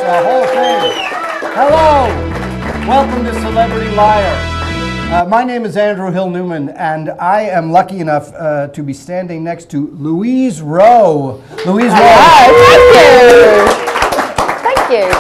The whole thing. Hello. Welcome to Celebrity Liar. My name is Andrew Hill Newman, and I am lucky enough to be standing next to Louise Rowe. Louise Rowe. Thank you. Thank you.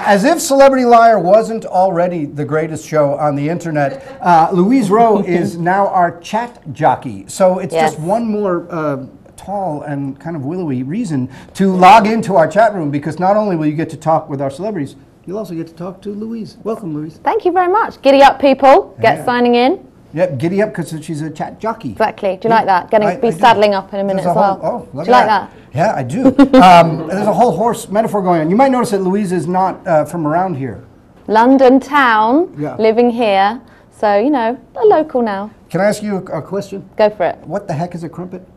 As if Celebrity Liar wasn't already the greatest show on the internet, Louise Rowe is now our chat jockey. So it's just one more tall and kind of willowy reason to log into our chat room, because not only will you get to talk with our celebrities, you'll also get to talk to Louise. Welcome, Louise. Thank you very much. Giddy up, people. Get signing in. Yep, giddy up because she's a chat jockey. Exactly. Do you like that? Going to be saddling up in a minute as well. Oh, do you like that? Yeah, I do. There's a whole horse metaphor going on. You might notice that Louise is not from around here. London town, living here. So, you know, a local now. Can I ask you a question? Go for it. What the heck is a crumpet?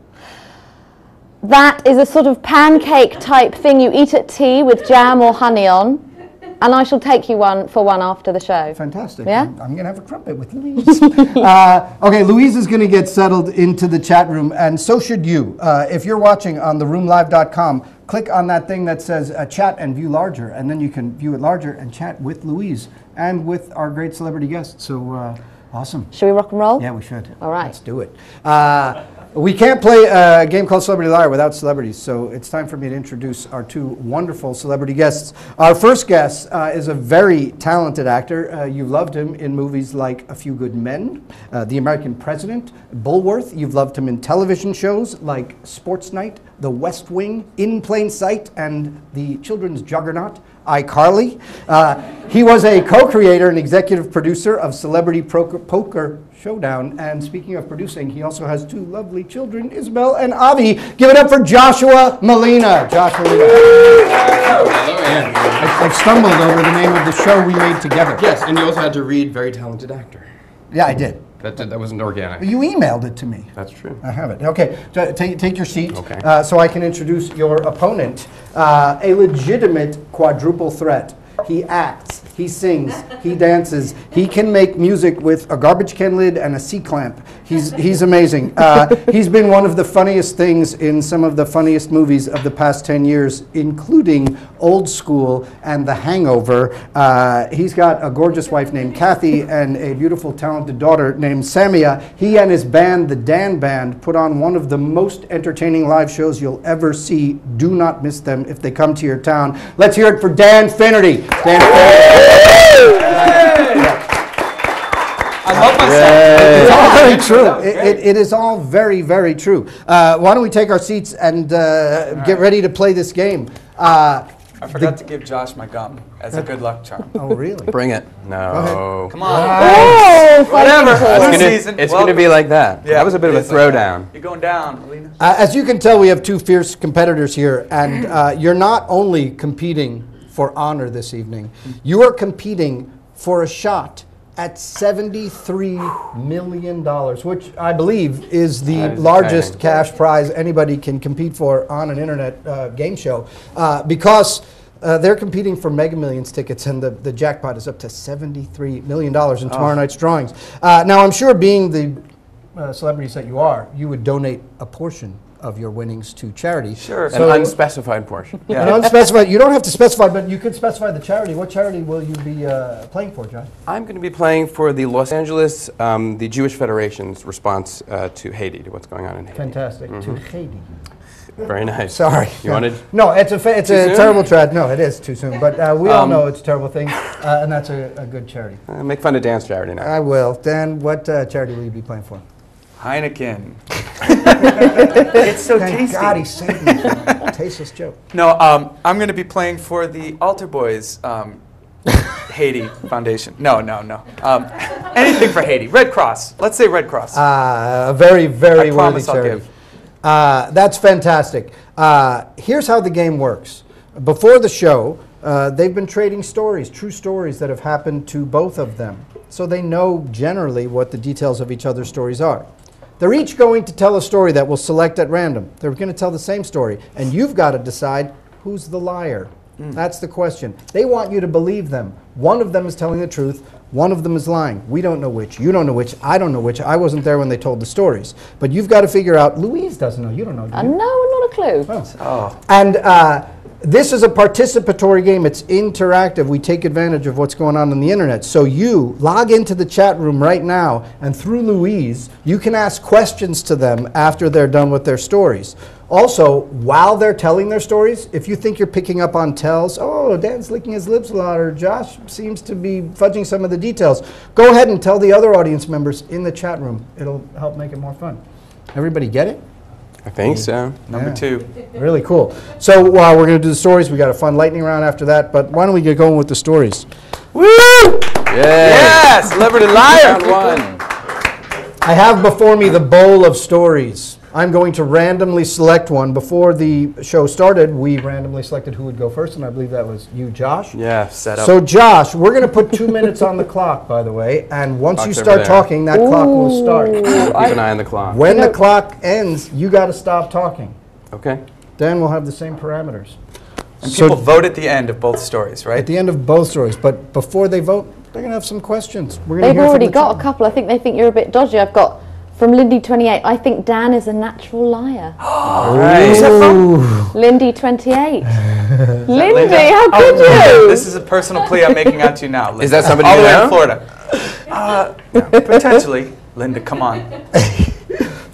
That is a sort of pancake type thing you eat at tea with jam or honey on. And I shall take you for one after the show. Fantastic. Yeah? I'm going to have a crumpet with Louise. Okay, Louise is going to get settled into the chat room, and so should you. If you're watching on theroomlive.com, click on that thing that says chat and view larger, and then you can view it larger and chat with Louise and with our great celebrity guests. So, awesome. Should we rock and roll? Yeah, we should. All right. Let's do it. We can't play a game called Celebrity Liar without celebrities, so it's time for me to introduce our two wonderful celebrity guests. Our first guest is a very talented actor. You've loved him in movies like A Few Good Men, The American President, Bulworth. You've loved him in television shows like Sports Night, The West Wing, In Plain Sight, and the children's juggernaut, iCarly. He was a co-creator and executive producer of Celebrity Poker Showdown, and speaking of producing, he also has two lovely children, Isabel and Avi. Give it up for Joshua Malina. Josh Malina. I stumbled over the name of the show we made together. Yes, and you also had to read very talented actor. Yeah, I did. That wasn't organic. You emailed it to me. That's true. I have it. Okay, take your seat. Okay. So I can introduce your opponent, a legitimate quadruple threat. He acts, he sings, he dances, he can make music with a garbage can lid and a C-clamp. He's amazing. He's been one of the funniest things in some of the funniest movies of the past 10 years, including Old School and The Hangover. He's got a gorgeous wife named Kathy and a beautiful, talented daughter named Samia. He and his band, the Dan Band, put on one of the most entertaining live shows you'll ever see. Do not miss them if they come to your town. Let's hear it for Dan Finnerty. Dan I love myself. It's all very true. It is all very, very true. Why don't we take our seats and get ready to play this game? I forgot to give Josh my gum as a good luck charm. Oh, really? Bring it. No. Come on. Oh, Whatever. It's going to be like that. Yeah, that was a bit of a throwdown. You're going down, Malina. As you can tell, we have two fierce competitors here, and you're not only competing for honor this evening, you are competing for a shot at $73 million, which I believe is the largest cash prize anybody can compete for on an internet game show, because they're competing for Mega Millions tickets, and the jackpot is up to $73 million in tomorrow night's drawings. Now, I'm sure, being the celebrities that you are, you would donate a portion of your winnings to charity. Sure. So an unspecified portion. Yeah. An unspecified. You don't have to specify, but you could specify the charity. What charity will you be playing for, John? I'm going to be playing for the Los Angeles, the Jewish Federation's response to Haiti, to what's going on in Haiti. Fantastic. To Haiti. Very nice. Sorry. You wanted? No, it's a terrible tragedy. No, it is too soon. But we all know it's a terrible thing, and that's a good charity. Make fun of Dan's charity now. I will. Dan, what charity will you be playing for? Heineken. It's so Thank tasty. God he saved me from a tasteless joke. No, I'm going to be playing for the Altar Boys Haiti Foundation. No. Anything for Haiti. Red Cross. Let's say Red Cross. A very, very I worthy promise I'll charity. give. That's fantastic. Here's how the game works. Before the show, they've been trading stories, true stories that have happened to both of them. So they know generally what the details of each other's stories are. They're each going to tell a story that we'll select at random. They're going to tell the same story, and you've got to decide who's the liar. That's the question. They want you to believe them. One of them is telling the truth. One of them is lying. We don't know which. You don't know which. I don't know which. I wasn't there when they told the stories. But you've got to figure out. Louise doesn't know. You don't know, do you? No, not a clue. Oh. And This is a participatory game. It's interactive. We take advantage of what's going on the internet. So you log into the chat room right now, and through Louise, you can ask questions to them after they're done with their stories. Also, while they're telling their stories, if you think you're picking up on tells, oh, Dan's licking his lips a lot, or Josh seems to be fudging some of the details, go ahead and tell the other audience members in the chat room. It'll help make it more fun. Everybody get it? I think so. Number 2. Really cool. So we're going to do the stories. We got a fun lightning round after that, but why don't we get going with the stories? Woo! Yeah! Celebrity Liar! Round 1. I have before me the bowl of stories. I'm going to randomly select one. Before the show started, we randomly selected who would go first, and I believe that was you, Josh. Yeah, set up. So, Josh, we're going to put 2 minutes on the clock, by the way, and once you Clock's over start there. talking, that clock will start. Keep an eye on the clock. When the clock ends, you got to stop talking. Okay. Then we'll have the same parameters. And So- people vote at the end of both stories, right? At the end of both stories, but before they vote, they're going to have some questions. We're gonna They've hear from already the got chat. a couple. I think they think you're a bit dodgy. I've got from Lindy28. I think Dan is a natural liar. Who's that from? Lindy28. Lindy, Linda? how could you? This is a personal plea I'm making out to you now. Linda. Is that somebody all you the way know? in Florida? Yeah, potentially. Linda, come on.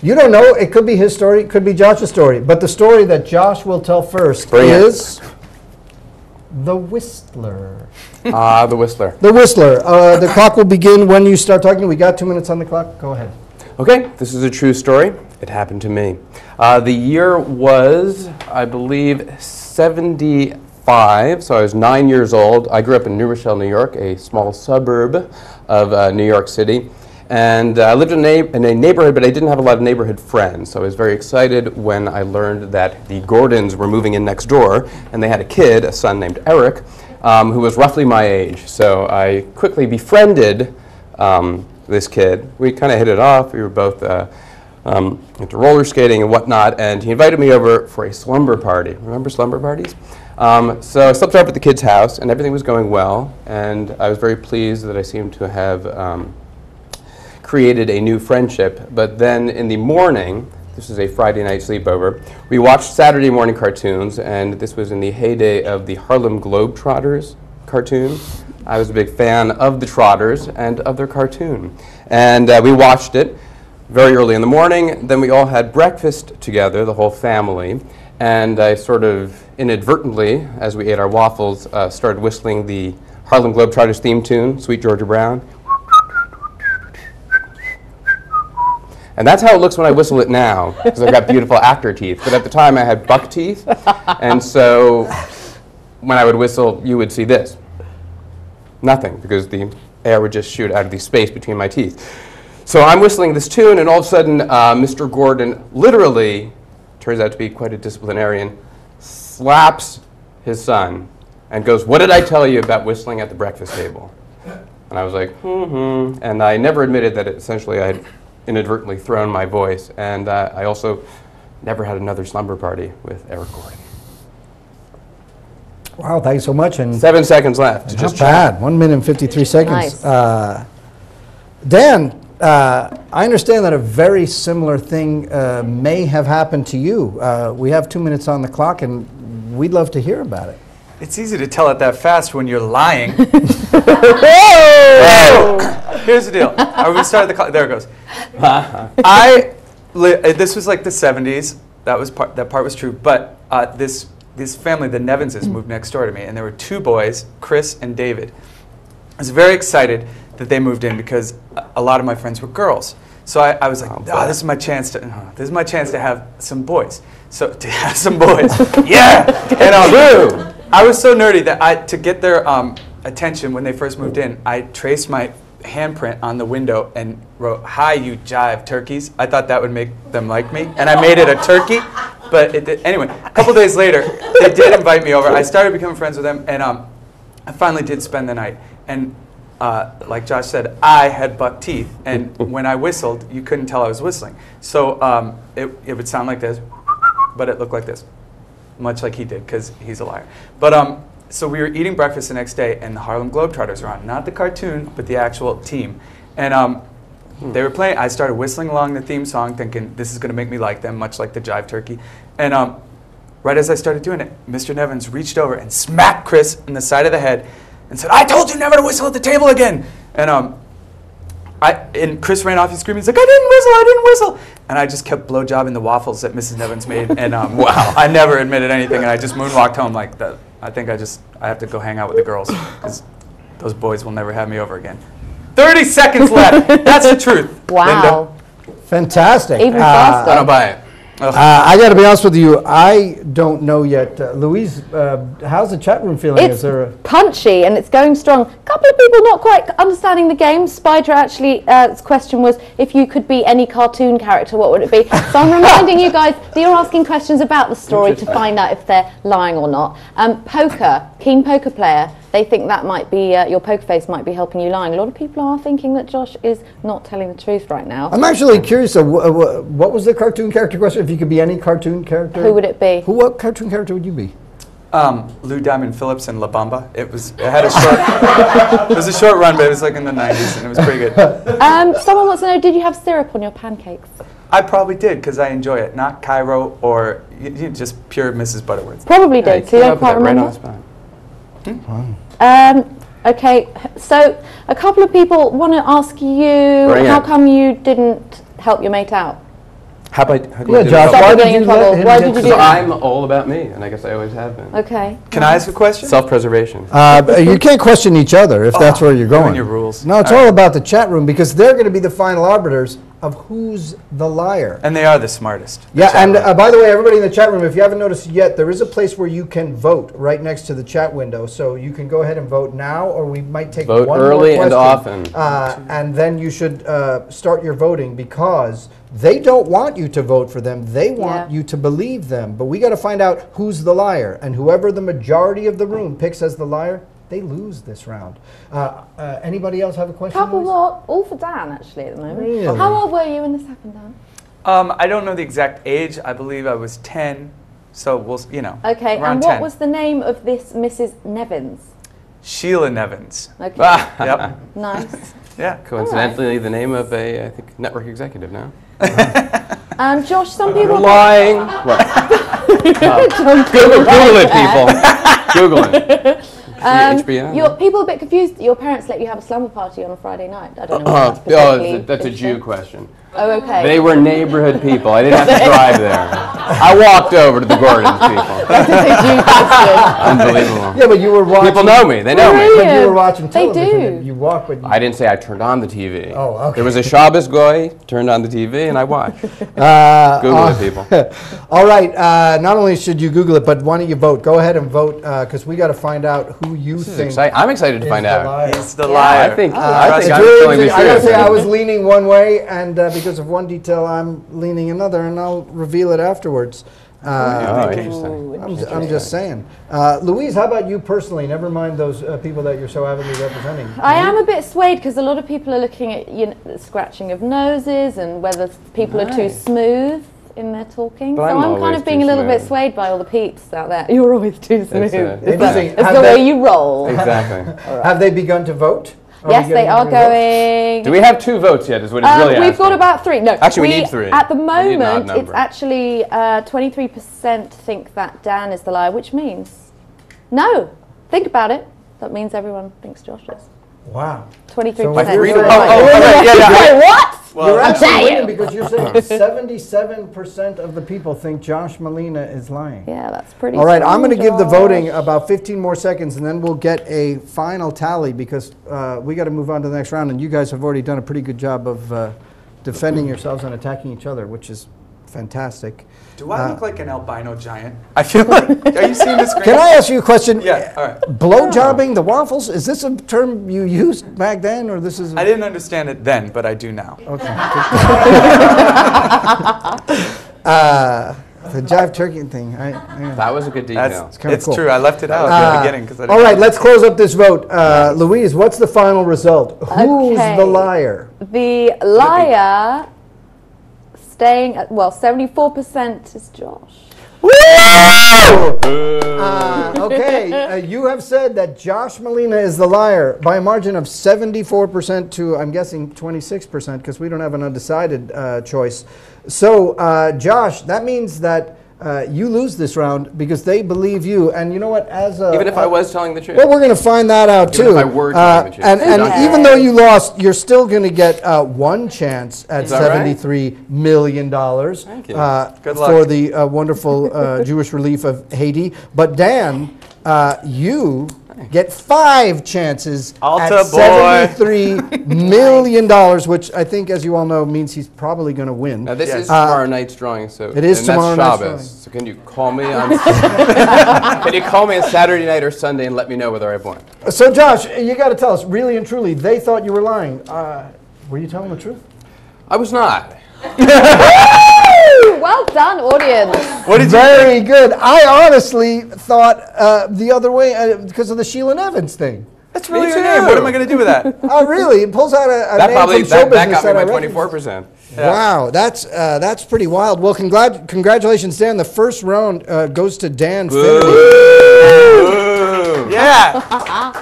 You don't know. It could be his story. It could be Josh's story. But the story that Josh will tell first Bring it. is The Whistler. The Whistler. The Whistler. The clock will begin when you start talking. We got 2 minutes on the clock. Go ahead. Okay, this is a true story. It happened to me. The year was, I believe, 75, so I was 9 years old. I grew up in New Rochelle, New York, a small suburb of New York City. And I lived in a neighborhood, but I didn't have a lot of neighborhood friends. So I was very excited when I learned that the Gordons were moving in next door, and they had a kid, a son named Eric, who was roughly my age. So I quickly befriended this kid. We kind of hit it off. We were both into roller skating and whatnot, and he invited me over for a slumber party. Remember slumber parties? So I slept over at the kid's house, and everything was going well, and I was very pleased that I seemed to have created a new friendship. But then in the morning, this is a Friday night sleepover, we watched Saturday morning cartoons, and this was in the heyday of the Harlem Globetrotters cartoon. I was a big fan of the Trotters and of their cartoon. And we watched it very early in the morning. Then we all had breakfast together, the whole family. And I sort of inadvertently, as we ate our waffles, started whistling the Harlem Globetrotters theme tune, Sweet Georgia Brown. And that's how it looks when I whistle it now, because I've got beautiful actor teeth. But at the time, I had buck teeth. And so when I would whistle, you would see this. Nothing, because the air would just shoot out of the space between my teeth. So I'm whistling this tune, and all of a sudden, Mr. Gordon literally, turns out to be quite a disciplinarian, slaps his son and goes, "What did I tell you about whistling at the breakfast table?" And I was like, And I never admitted that essentially I had inadvertently thrown my voice. And I also never had another slumber party with Eric Gordon. Wow, thanks so much. And 7 seconds left. not Just bad. 1 minute and 53 seconds. Nice. Dan, I understand that a very similar thing may have happened to you. We have 2 minutes on the clock, and we'd love to hear about it. It's easy to tell it that fast when you're lying. Here's the deal. Are we start the clock? There it goes. This was like the 70s. That part was true. But this family, the Nevinses, moved next door to me, and there were 2 boys, Chris and David. I was very excited that they moved in because a lot of my friends were girls. So I was like, this is my chance to have some boys. So to have some boys, yeah. And I was so nerdy that to get their attention when they first moved in, I traced my handprint on the window and wrote, "Hi, you jive turkeys." I thought that would make them like me, and I made it a turkey. But it did. Anyway, a couple days later, they did invite me over. I started becoming friends with them, and I finally did spend the night. And like Josh said, I had buck teeth, and when I whistled, you couldn't tell I was whistling. So it would sound like this, but it looked like this, much like he did, because he's a liar. But so we were eating breakfast the next day, and the Harlem Globetrotters were on, not the cartoon, but the actual team. And they were playing. I started whistling along the theme song, thinking this is going to make me like them, much like the jive turkey. And right as I started doing it, Mr. Nevins reached over and smacked Chris in the side of the head and said, "I told you never to whistle at the table again." And Chris ran off, he's screaming, he's like, I didn't whistle. And I just kept blowjobbing the waffles that Mrs. Nevins made. And wow, I never admitted anything, and I just moonwalked home like that. I think I have to go hang out with the girls, because those boys will never have me over again. 30 seconds left. That's the truth. Wow. Linda. Fantastic. Even faster. I don't buy it. I got to be honest with you, I don't know yet. Louise, how's the chat room feeling? It's punchy and it's going strong. A couple of people not quite understanding the game. Spider actually, his question was, if you could be any cartoon character, what would it be? So I'm reminding you guys that you're asking questions about the story to find out if they're lying or not. Poker, keen poker player, they think that might be, your poker face might be helping you lying. A lot of people are thinking that Josh is not telling the truth right now. I'm actually curious, what was the cartoon character question? If you could be any cartoon character? Who would it be? What cartoon character would you be? Lou Diamond Phillips and La Bamba. It had a short, it was a short run, but it was like in the 90s, and it was pretty good. Someone wants to know, did you have syrup on your pancakes? I probably did, because I enjoy it. Not Cairo or just pure Mrs. Butterworth. Probably did, so you don't quite remember? Okay, so a couple of people want to ask you, how come you didn't help your mate out? How come you did Josh, it? why did you Why did you do that? I'm all about me, and I guess I always have been. Okay. Can I ask a question? Self-preservation. You can't question each other if that's where you're going. Your rules. No, it's all about the chat room, because they're going to be the final arbiters of who's the liar. And they are the smartest. Yeah, and by the way, everybody in the chat room, if you haven't noticed yet, there is a place where you can vote right next to the chat window. So you can go ahead and vote now, or we might take Vote one early more and question. often. And then you should start your voting, because they don't want you to vote for them. They want you to believe them. But we got to find out who's the liar. And whoever the majority of the room picks as the liar, they lose this round. Anybody else have a question? Couple more, all for Dan actually at the moment. Really? How old were you when this happened, Dan? I don't know the exact age. I believe I was 10. So we'll, Okay, around and what 10. was the name of this Mrs. Nevins? Sheila Nevins. Okay. Yep. Nice. Yeah. Coincidentally, the name of a, I think, network executive now. And Josh, some people... Lying. Google it, people. Google it. HBO? People are a bit confused that your parents let you have a slumber party on a Friday night. I don't know. That's a Jew question. Oh, okay. They were neighborhood people. I didn't have to drive there. I walked over to the Gordons people. That's a Jew question. Unbelievable. Yeah, but you were watching. People know me. They know me. But you were watching television. They do. You walk, but I didn't say I turned on the TV. Oh, okay. There was a Shabbos goy, turned on the TV, and I watched. Google it, people. All right. Not only should you Google it, but why don't you vote? Go ahead and vote, because we got to find out who you think. I'm excited to find out. He's the liar. I think I I'm telling the gotta say, I truth. was leaning one way, and because of one detail, I'm leaning another, and I'll reveal it afterwards. Interesting. I'm just saying. Louise, how about you personally? Never mind those people that you're so avidly representing. I am a bit swayed because a lot of people are looking at the scratching of noses and whether people are too smooth in their talking. But so I'm kind always of being a too little bit smooth. swayed by all the peeps out there. You're always too smooth. Interesting. It's the way you roll. Exactly. Have they begun to vote? Yes, they are going. Do we have 2 votes yet? Is what it's really We've got asking. about 3. No, Actually, we need 3. At the We need an odd moment, it's number. actually 23% think that Dan is the liar, which means no. Think about it. That means everyone thinks Josh is. Wow. 23%. So Like you're 3 to saying- 1. Wait, what? You're actually Damn. winning because you're saying 77% of the people think Josh Malina is lying. Yeah, that's pretty. All right, I'm going to strong, give the voting Josh. about 15 more seconds, and then we'll get a final tally because we got to move on to the next round, and you guys have already done a pretty good job of defending yourselves and attacking each other, which is fantastic. Do I look like an albino giant? I feel like. Are you seeing the screen? Can I ask you a question? Yeah, all right. Blowjobbing the waffles, is this a term you used back then, or this is? I didn't understand it then, but I do now. Okay. The jive turkey thing. That was a good detail. kinda It's cool. true. I left it out at the beginning because I didn't. All right, let's close up this vote. Louise, what's the final result? Who's Okay. the liar? The liar staying at 74% is Josh. Okay, you have said that Josh Malina is the liar by a margin of 74% to, I'm guessing, 26%, because we don't have an undecided choice. So, Josh, that means that you lose this round because they believe you. And you know what? Even if I was telling the truth. Well, we're going to find that out Even too. if I were telling the truth. And even though you lost, you're still going to get one chance at Is that right? $73 million Thank you. Good luck. for the wonderful Jewish relief of Haiti. But Dan, you get 5 chances Alta at $73 million, which I think, as you all know, means he's probably going to win. Now this is tomorrow night's drawing, so it is and tomorrow that's night's drawing. Shabbos. So can you call me on can you call me on Saturday night or Sunday and let me know whether I've won? So, Josh, you got to tell us, really and truly, they thought you were lying. Were you telling the truth? I was not. Well done, audience. What did you Very good. I honestly thought the other way because of the Sheila Evans thing. That's really Me your name. too. What am I going to do with that? Oh, really? It pulls out a That name probably from show that business got me I my recognize. 24%. Wow, that's pretty wild. Well, congratulations, Dan. The first round goes to Dan Finnerty. Yeah.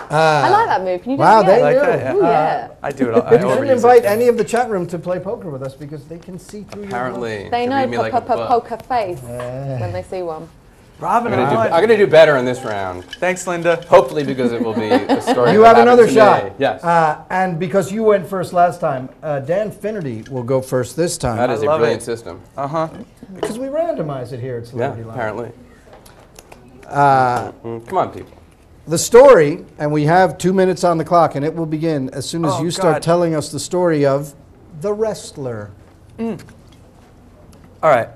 I like that move. Can you do Wow, it they again? knew. that, yeah. Ooh, yeah. I do it all. I You didn't overuse invite it. any of the chat room to play poker with us because they can see through your Apparently. They to know read me like a book. poker face when they see one. Robin, I'm I going to do better in this round. Thanks, Linda. Hopefully because it will be a story. You that have another happened to shot. me. Yes. And because you went first last time, Dan Finnerty will go first this time. That is a love brilliant it. system. Uh-huh. Because we randomize it here at Yeah, Celebrity Live. apparently. Come on, people. The story, and we have 2 minutes on the clock, and it will begin as soon as Oh, you start God. telling us the story of The Wrestler. All right.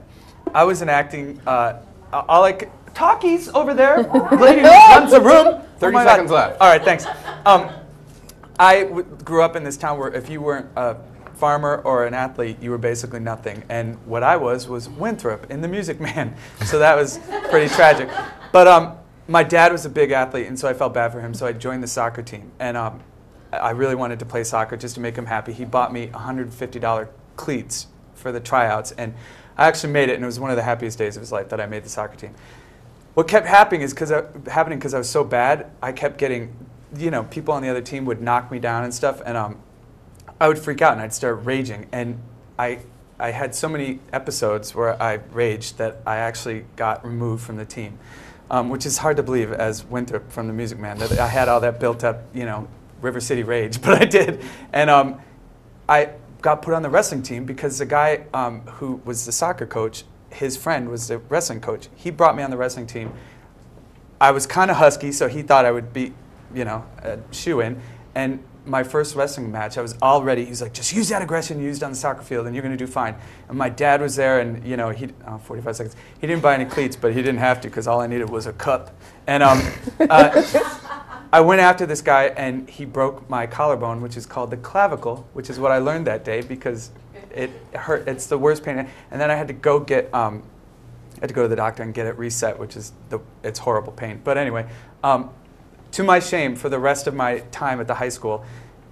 I was in acting. I like talkies over there. Lady who runs a room. 30 my seconds God. left. All right, thanks. I grew up in this town where if you weren't a farmer or an athlete, you were basically nothing. And what I was Winthrop in The Music Man. So that was pretty tragic. But my dad was a big athlete, and so I felt bad for him. So I joined the soccer team. And I really wanted to play soccer just to make him happy. He bought me $150 cleats for the tryouts. And I actually made it, and it was one of the happiest days of his life that I made the soccer team. What kept happening is because I was so bad, I kept getting, people on the other team would knock me down and stuff, and I would freak out and I'd start raging. And I had so many episodes where I raged that I actually got removed from the team, which is hard to believe as Winthrop from The Music Man, that I had all that built up, River City rage, but I did. And I got put on the wrestling team because the guy who was the soccer coach, his friend was the wrestling coach. He brought me on the wrestling team. I was kind of husky, so he thought I would be, a shoe-in. And my first wrestling match, I was all ready. He was like, just use that aggression you used on the soccer field, and you're going to do fine. And my dad was there, and, 45 seconds. He didn't buy any cleats, but he didn't have to because all I needed was a cup. And I went after this guy, and he broke my collarbone, which is called the clavicle, which is what I learned that day because it hurt. It's the worst pain. And then I had to go get, I had to go to the doctor and get it reset, which is it's horrible pain. But anyway, to my shame, for the rest of my time at the high school,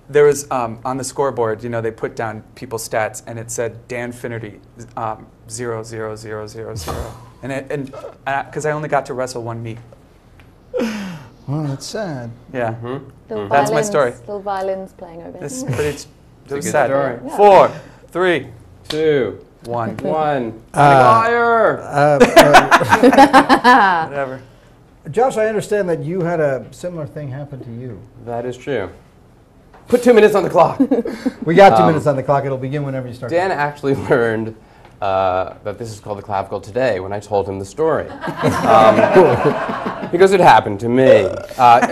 there was on the scoreboard, they put down people's stats, and it said Dan Finnerty 00000, and because I only got to wrestle one meet. Well, that's sad. Yeah. Little That's my violins, story. Little violins playing over This is there. pretty. It's It a was good sad. story. Yeah. 4, 3, 2, 1. 1. Fire! Whatever. Josh, I understand that you had a similar thing happen to you. That is true. Put 2 minutes on the clock. We got 2 minutes on the clock. It'll begin whenever you start. Dan actually learned that this is called the clavicle today when I told him the story. Because it happened to me.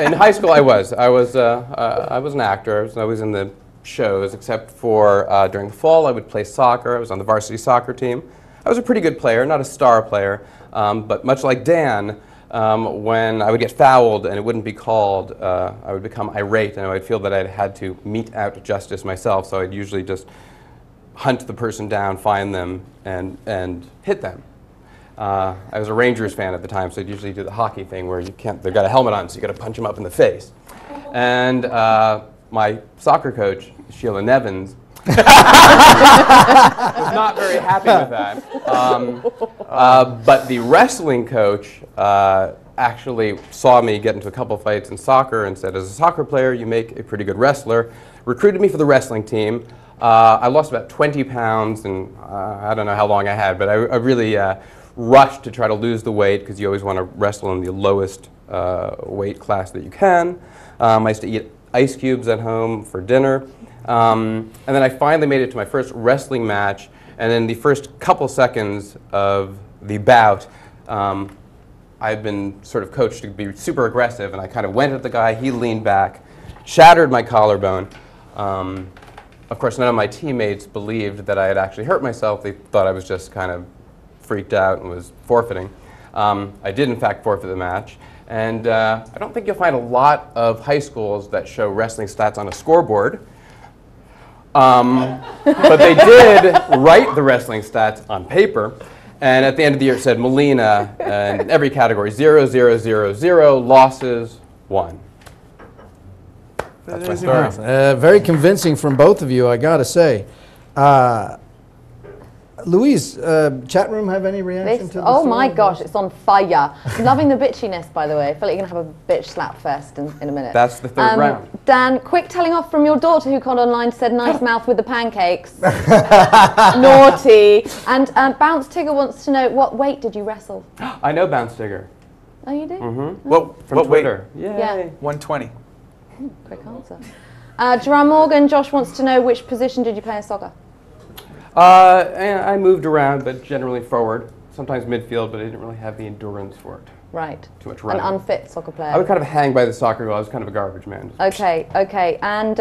In high school, I was an actor. I was always in the shows, except for during the fall, I would play soccer. I was on the varsity soccer team. I was a pretty good player, not a star player, but much like Dan, when I would get fouled and it wouldn't be called, I would become irate and I would feel that I had to mete out justice myself, so I'd usually just hunt the person down, find them, and hit them. I was a Rangers fan at the time, so I'd usually do the hockey thing where they've got a helmet on, so you got to punch them up in the face. And my soccer coach, Sheila Evans, was not very happy with that. But the wrestling coach actually saw me get into a couple fights in soccer and said, as a soccer player, you make a pretty good wrestler. Recruited me for the wrestling team. I lost about 20 pounds, and I don't know how long I had, but I really rush to try to lose the weight because you always want to wrestle in the lowest weight class that you can. I used to eat ice cubes at home for dinner. And then I finally made it to my first wrestling match. And in the first couple seconds of the bout, I've been sort of coached to be super aggressive, and I kind of went at the guy. He leaned back, shattered my collarbone. Of course, none of my teammates believed that I had actually hurt myself. They thought I was just kind of freaked out and was forfeiting. I did, in fact, forfeit the match. And I don't think you'll find a lot of high schools that show wrestling stats on a scoreboard. But they did write the wrestling stats on paper. And at the end of the year, it said Malina, in every category, 0, 0, 0, 0, losses, 1. That's my story. Very convincing from both of you, I gotta say. Louise, chat room have any reaction to this? Oh my gosh, it's on fire. Loving the bitchiness, by the way. I feel like you're going to have a bitch slap fest in a minute. That's the third round. Dan, quick telling off from your daughter who called online, said nice mouth with the pancakes. Naughty. And Bounce Tigger wants to know, what weight did you wrestle? I know Bounce Tigger. Oh, you do? Mm-hmm. What Twitter. weight? Yeah. 120. Quick answer. Jerome Morgan, Josh wants to know, which position did you play in soccer? I moved around, but generally forward. Sometimes midfield, but I didn't really have the endurance for it. Right. Too much running. An unfit soccer player. I would kind of hang by the soccer goal. I was kind of a garbage man. Okay, okay. And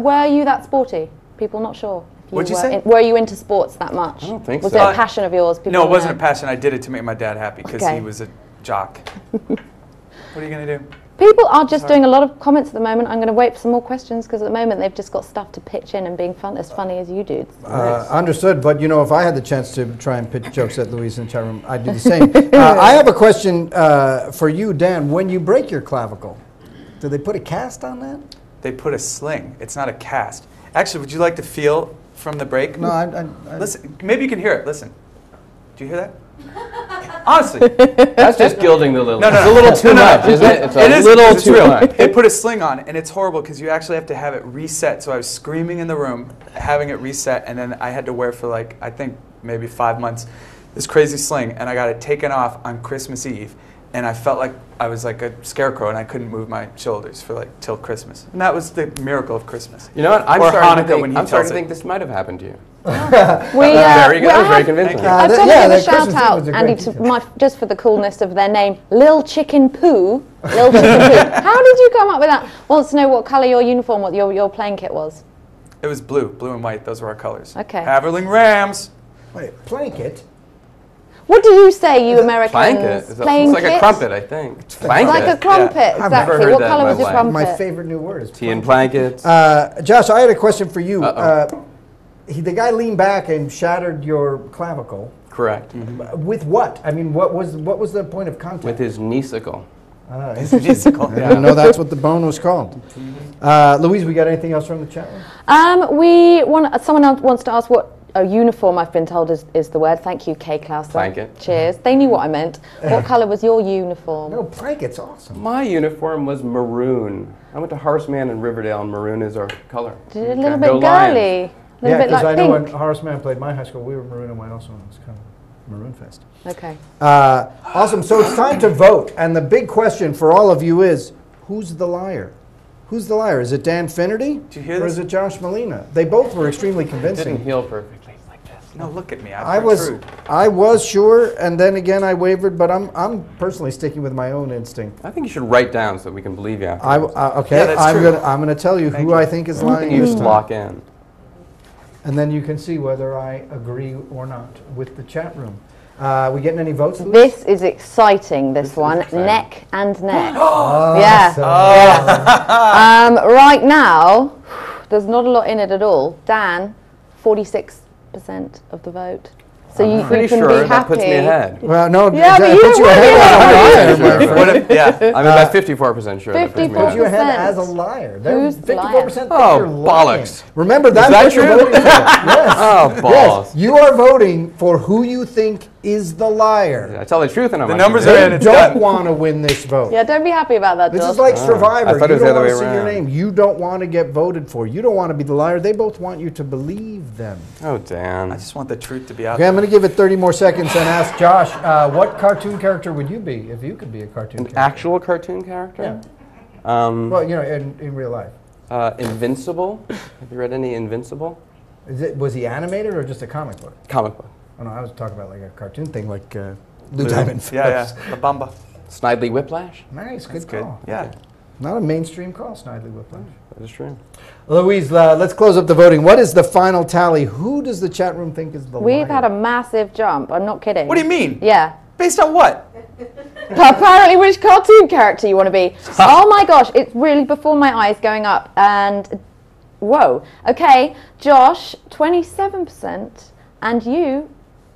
were you that sporty? People not sure. What'd you say? Were you into sports that much? I don't think was so. Was it a passion of yours? People no, it wasn't a passion. I did it to make my dad happy because Okay. he was a jock. What are you going to do? People are just doing a lot of comments at the moment. I'm going to wait for some more questions because at the moment they've just got stuff to pitch in and being as funny as you do. Understood, but you know, if I had the chance to try and pitch jokes at Louise in the chat room, I'd do the same. I have a question for you, Dan. When you break your clavicle, do they put a cast on that? They put a sling. It's not a cast. Actually, would you like to feel from the break? No, Listen, maybe you can hear it. Listen. Do you hear that? Honestly. That's just gilding the lily. No, It's a little too much, isn't it? It's a little too much. They put a sling on, and it's horrible because you actually have to have it reset. So I was screaming in the room, having it reset, and then I had to wear for like, I think maybe 5 months, this crazy sling, and I got it taken off on Christmas Eve. And I felt like I was like a scarecrow, and I couldn't move my shoulders for like till Christmas. And that was the miracle of Christmas. You know what? I'm Or starting Hanukkah to think this might have happened to you. Very good. That was very convincing. I've got to give a that shout Christmas out, was a great Andy, detail. just for the coolness of their name, Lil Chicken Poo. Lil Chicken Poo. How did you come up with that? Wants to know what colour your uniform, what your playing kit was. It was blue and white. Those were our colors. Okay. Haverling Rams. Wait, blanket? What do you say, you Americans? Blanket. It's Playing like a kits? crumpet, I think. It's like a crumpet, Yeah. I've never exactly. heard What that in colour my was your life. crumpet? My favorite new word is Tea and blankets. Josh, I had a question for you. Uh-oh. The guy leaned back and shattered your clavicle. Correct. With what? I mean, what was the point of contact? With his knee-sicle. I It's musical. didn't know that's what the bone was called. Louise, we got anything else from the chat room? Someone else wants to ask what uniform, I've been told, is the word. Thank you, Kay Klauser. Blanket. Cheers. They knew what I meant. What colour was your uniform? No, blanket's awesome. My uniform was maroon. I went to Horseman in Riverdale, and maroon is our color. A little Go bit Lions. girly. A Yeah, little bit because like I know when pink. Horace Mann played my high school, we were maroon and white also, and it was kind of maroon fest. Okay. Awesome. So it's time to vote, and the big question for all of you is, who's the liar? Who's the liar? Is it Dan Finnerty? Did you hear or this? is it Josh Malina? They both were extremely It didn't convincing. heal perfectly like this. No, look at me. I was sure, and then again I wavered, but I'm personally sticking with my own instinct. I think you should write down so that we can believe you Okay, Yeah, that's true. I'm gonna tell you Thank who you. I think is I lying think you this just time. lock in. And then you can see whether I agree or not with the chat room. We getting any votes? Louise? This is exciting, this one. exciting. Neck and neck. Oh, Yeah. so- Right now, there's not a lot in it at all. Dan, 46% of the vote. So you Pretty can sure be that happy. puts me ahead. Well, no, Yeah, but it you puts you don't ahead want as a to be liar. What if, yeah. I'm about 54% sure. that puts me 54%. Puts you ahead. ahead as a liar. Who's the liar? 54% think Oh, you're lying. bollocks. Remember, that's that what you're true? voting for. Yes. Oh, balls. Yes. You are voting for who you think is the liar. I tell the truth and I'm The on numbers TV. are in. They It's don't done. want to win this vote. Yeah, don't be happy about that, This Josh. is like Survivor. I thought You it was the don't other want to way see your around. name. You don't want to get voted for. You don't want to be the liar. They both want you to believe them. Oh, Dan. I just want the truth to be out Okay, I'm going to give it 30 more seconds and ask Josh, what cartoon character would you be if you could be a cartoon An character? actual cartoon character? Well, you know, in real life. Invincible. Have you read any Invincible? Was he animated or just a comic book? Comic book. Oh, no, I was talking about like a cartoon thing like Lou Diamond Phillips. Yeah, La Bamba. Snidely Whiplash. Nice, That's good call. Yeah. Not a mainstream call, Snidely Whiplash. That is true. Louise, let's close up the voting. What is the final tally? Who does the chat room think is the liar? We've had a massive jump. I'm not kidding. What do you mean? Yeah. Based on what? Apparently, which cartoon character you want to be? Oh my gosh, it's really before my eyes going up. And whoa. Okay, Josh, 27%, and you,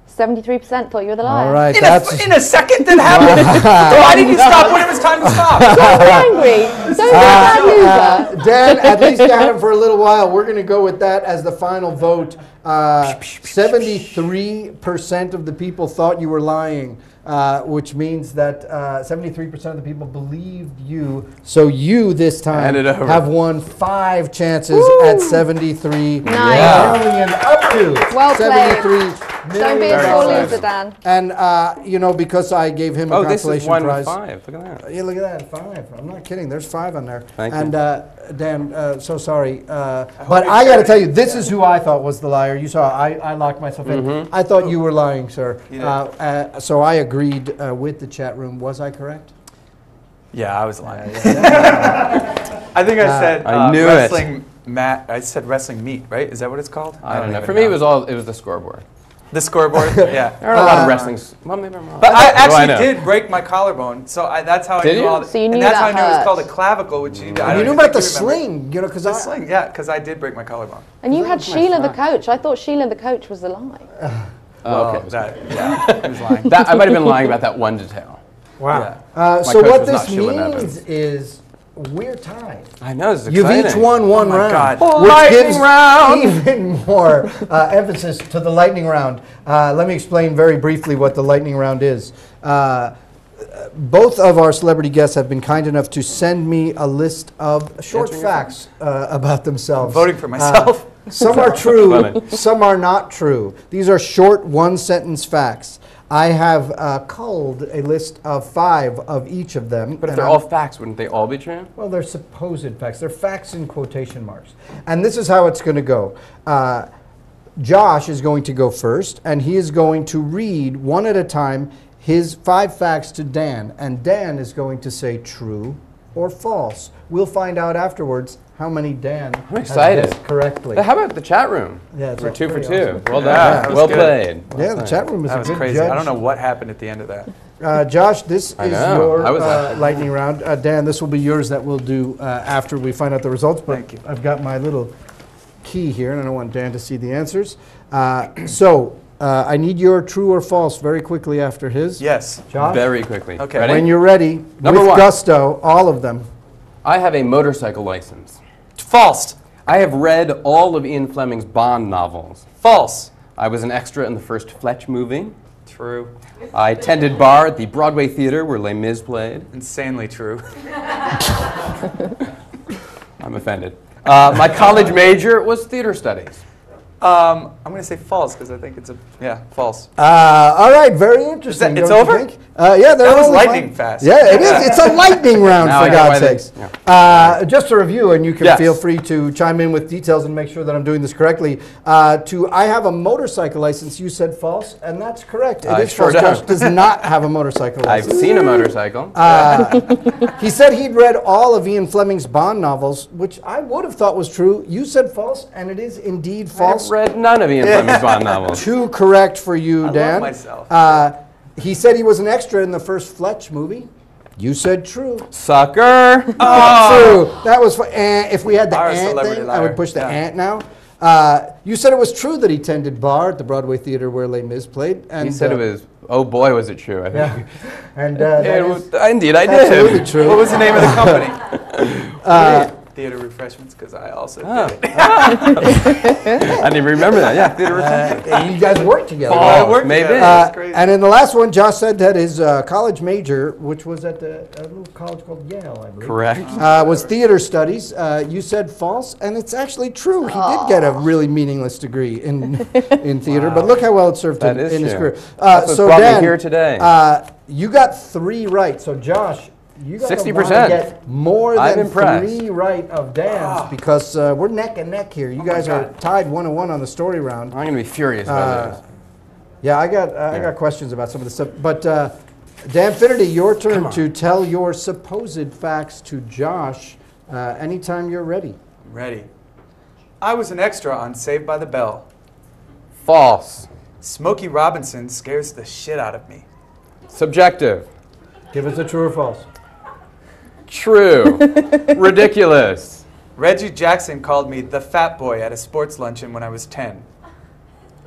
73% thought you were the liar. All right, In that's... a second that happened? Why didn't you stop when it was time to stop? Don't be angry. Don't be a bad loser. Dan, at least you had him for a little while. We're going to go with that as the final vote. 73% of the people thought you were lying, which means that 73% of the people believed you. So you, this time, Hand it over. have won 5 chances at 73 Nice. million, up to Well played. 73 Don't be a million sore dollars. loser, Dan. And, you know, because I gave him a Oh, this is consolation 1 prize. to 5. Look at that. Yeah, look at that, 5. I'm not kidding. There's 5 on there. Thank you. And Dan, so sorry, but I got to tell you, this is who I thought was the liar. You saw, I locked myself in. I thought you were lying, sir. You did. So I agreed with the chat room. Was I correct? Yeah, I was lying. I think I said I knew it. wrestling mat. I said wrestling meat, right? Is that what it's called? I don't know. even For me, it was the scoreboard. the scoreboard. Yeah. There are a lot of wrestling. Well, maybe I'm wrong. But I What do actually know? did break my collarbone, so that's how I Did knew you? all. So you knew and that's that how I knew it was hurt. called a clavicle, which you. I don't You knew even about the think you remember. sling, you know, because The I. sling, yeah, because I did break my collarbone. And you had That was my Sheila the fact. coach. I thought Sheila the coach was the lie. Oh, okay. Yeah, he was lying. I might have been lying about that one detail. Wow. Yeah. So coach what was not this Sheila means Nevins. is we're tied. I know, it's You've exciting. each won one Oh my round, God. which Lightning gives round. even more emphasis to the lightning round. Let me explain very briefly what the lightning round is. Both of our celebrity guests have been kind enough to send me a list of short Answering your facts about themselves. Voting for myself. Some are true, Funny. some are not true. These are short one-sentence facts. I have culled a list of 5 of each of them. But if and they're I'm- all facts, wouldn't they all be true? well, they're supposed facts. They're facts in quotation marks. And this is how it's going to go. Josh is going to go first, and he is going to read one at a time his 5 facts to Dan. And Dan is going to say true or false. We'll find out afterwards how many Dan has excited. guessed correctly. How about the chat room? Yeah, it's We're all 2 for pretty 2. awesome. Well Yeah, done. that was Well good. played. Well Yeah, the played. chat room is That a was good crazy. judge. I don't know what happened at the end of that. Josh, this I is know. your How was that? lightning round. Dan, this will be yours that we'll do after we find out the results. But Thank you. I've got my little key here, and I don't want Dan to see the answers. I need your true or false very quickly after his. Yes. Josh, Very quickly. Okay. Ready? when you're ready, Number with 1. gusto, all of them. I have a motorcycle license. False. I have read all of Ian Fleming's Bond novels. False. I was an extra in the first Fletch movie. True. I attended bar at the Broadway Theater where Les Mis played. Insanely true. I'm offended. My college major was theater studies. I'm going to say false because I think it's false. All right, very interesting. It's don't you over? think? Yeah, That was only lightning 5. fast. Yeah, it is. It's a lightning round, Now for I get why God's they- sakes. Just a review, and you can Yes. feel free to chime in with details and make sure that I'm doing this correctly. I have a motorcycle license. You said false, and that's correct. It I is sure false. Josh don't. does not have a motorcycle I've license. seen a motorcycle. He said he'd read all of Ian Fleming's Bond novels, which I would have thought was true. You said false, and it is indeed false. I've read none of Ian Fleming's Bond novels. 2 correct for you, I Dan. love myself. He said he was an extra in the first Fletch movie. You said true. Sucker! True. That was if we had the Our ant celebrity thing, I would liar. push the Yeah. ant now. You said it was true that he tended bar at the Broadway Theater where Les Mis played. And He said it was, oh boy, was it true, I think. Yeah. And that It is was, indeed, I absolutely did. true. What was the name of the company? theater refreshments because I also Oh. did it. I didn't even remember that. Yeah, theater refreshment. You guys worked together. Oh, I worked maybe. together. That's crazy. And in the last one, Josh said that his college major, which was at a little college called Yale, I believe, Correct. was theater studies. You said false, and it's actually true. He did get a really meaningless degree in theater, but look how well it served him That is in his true. career. That's what So brought me Dan, here today. You got 3 right. So Josh, you got to 60%. get more I'm than impressed. 3 right of Dan's because we're neck and neck here. You guys are tied 1-1 on the story round. I'm going to be furious about this. Yeah, I got questions about some of the stuff. But Dan Finnerty, your turn to tell your supposed facts to Josh anytime you're ready. Ready. I was an extra on Saved by the Bell. False. Smokey Robinson scares the shit out of me. Subjective. Give us a true or false. True. Ridiculous. Reggie Jackson called me the fat boy at a sports luncheon when I was 10.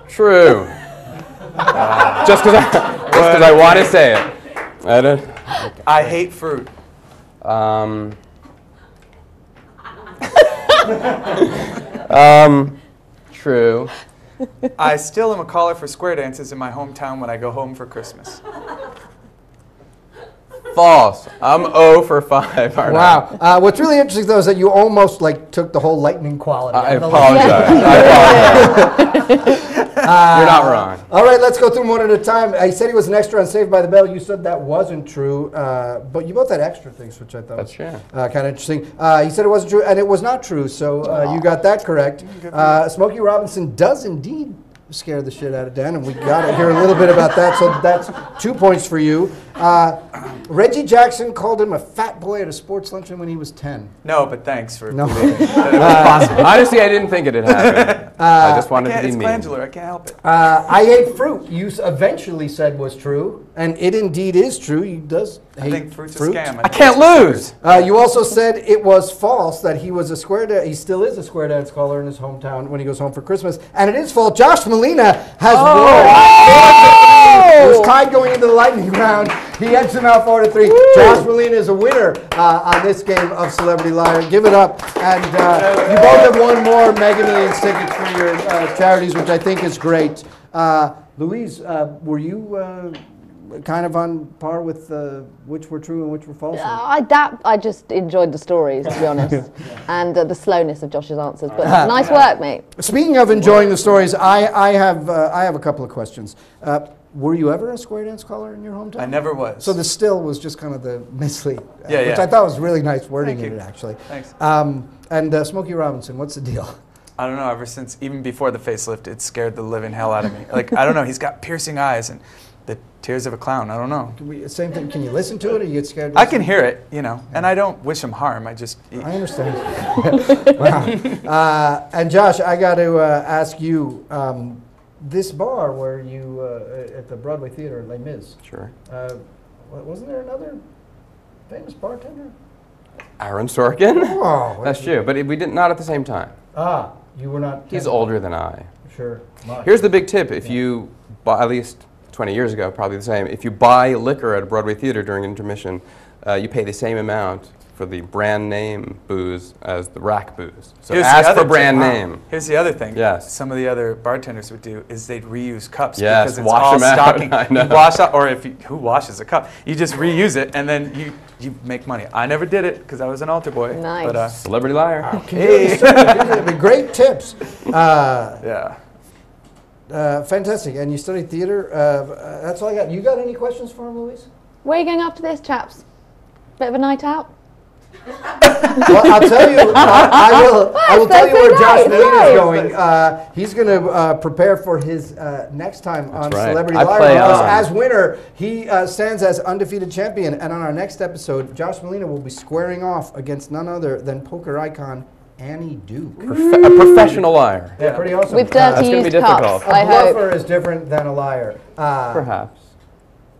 True. Just because I want to say it. I don't. I hate fruit. True. I still am a caller for square dances in my hometown when I go home for Christmas. False. I'm 0 for 5. Aren't Wow. What's really interesting, though, is that you almost took the whole lightning quality. I out of the apologize. I apologize. You're not wrong. All right, let's go through them one at a time. He said he was an extra on Saved by the Bell. You said that wasn't true, but you both had extra things, which I thought That's true. was kind of interesting. He said it wasn't true, and it was not true, so you got that correct. Smokey Robinson does indeed scare the shit out of Dan, and we got to hear a little bit about that, so that's 2 points for you. Reggie Jackson called him a fat boy at a sports luncheon when he was 10. No, but thanks for No. believing me. That was possible. Honestly, I didn't think it had happened. I just wanted to be It's mean. glandular. I can't help it. I hate fruit. You eventually said was true, and it indeed is true. He does hate I think fruit's fruit. a scam. I can't lose. You also said it was false that he was a he still is a square dance caller in his hometown when he goes home for Christmas, and it is false. Josh Malina has won. It was tied going into the lightning round. He edged him out 4-3. Josh Malina is a winner on this game of Celebrity Liar. Give it up, and you both have won more Mega Millions tickets for your charities, which I think is great. Louise, were you kind of on par with which were true and which were false? I just enjoyed the stories, to be honest, and the slowness of Josh's answers. But nice work, mate. Speaking of enjoying the stories, I have a couple of questions. Were you ever a square dance caller in your hometown? I never was. So the still was just kind of the mislead, Yeah, which yeah. I thought was really nice wording Thank in you. it, actually. Thanks. And Smokey Robinson, what's the deal? I don't know. Ever since, even before the facelift, it scared the living hell out of me. Like, I don't know. He's got piercing eyes and the tears of a clown. I don't know. Same thing. Can you listen to it, or you get scared? I can hear it, and I don't wish him harm. I understand. Wow. And Josh, I got to ask you, this bar where you at the Broadway Theater in Les Mis. Sure. Wasn't there another famous bartender? Aaron Sorkin? Oh, That's true, but we did not at the same time. You were not. He's 10. older than I. Sure. Much. Here's the big tip. If you buy, at least 20 years ago, probably the same, if you buy liquor at a Broadway theater during intermission, you pay the same amount for the brand name booze as the rack booze. So Here's ask the other for brand thing. name. Here's the other thing. Yes. Some of the other bartenders would do is they'd reuse cups Yes, because it's wash all them out. stocking. I know. You wash out, or who washes a cup? You just reuse it and then you make money. I never did it because I was an altar boy. Nice. But, Celebrity liar. Hey. Great tips. yeah. Fantastic. And you studied theater. That's all I got. You got any questions for him, Louise? Where are you going after this, chaps? Bit of a night out? Well, I'll tell you. I will tell you where Josh Malina is going. He's going to prepare for his next time on right. Celebrity I Liar. play Because on. as winner, he stands as undefeated champion. And on our next episode, Josh Malina will be squaring off against none other than poker icon Annie Duke. A professional liar. Yeah, pretty awesome. With That's dirty gonna be used cups, difficult. A I hope. bluffer is different than a liar. Perhaps.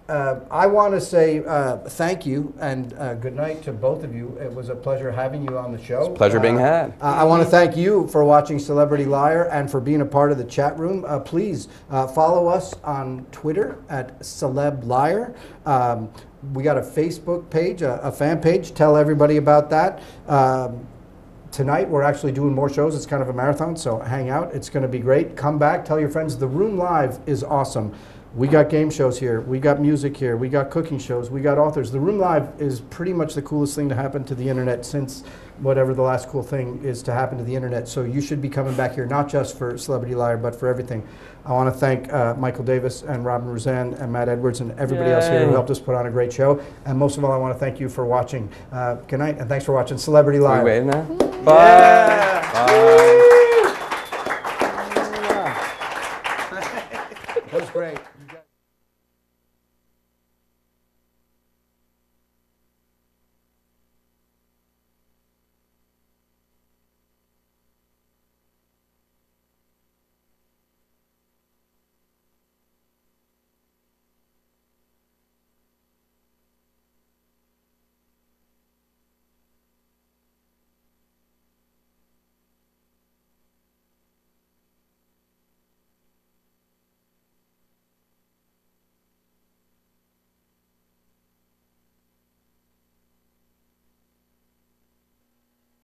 I want to say thank you and good night to both of you. It was a pleasure having you on the show. Pleasure being had. I want to thank you for watching Celebrity Liar and for being a part of the chat room. Please follow us on Twitter at Celeb Liar. We got a Facebook page, a fan page. Tell everybody about that. Tonight, we're actually doing more shows. It's kind of a marathon, so hang out. It's going to be great. Come back. Tell your friends. The Room Live is awesome. We got game shows here. We got music here. We got cooking shows. We got authors. The Room Live is pretty much the coolest thing to happen to the internet since whatever the last cool thing is to happen to the internet. So you should be coming back here, not just for Celebrity Liar, but for everything. I want to thank Michael Davis and Robin Roseanne and Matt Edwards and everybody else here who helped us put on a great show. And most of all, I want to thank you for watching. Good night, and thanks for watching Celebrity Liar. Are we waving now? Bye. Yeah. Bye. That was great.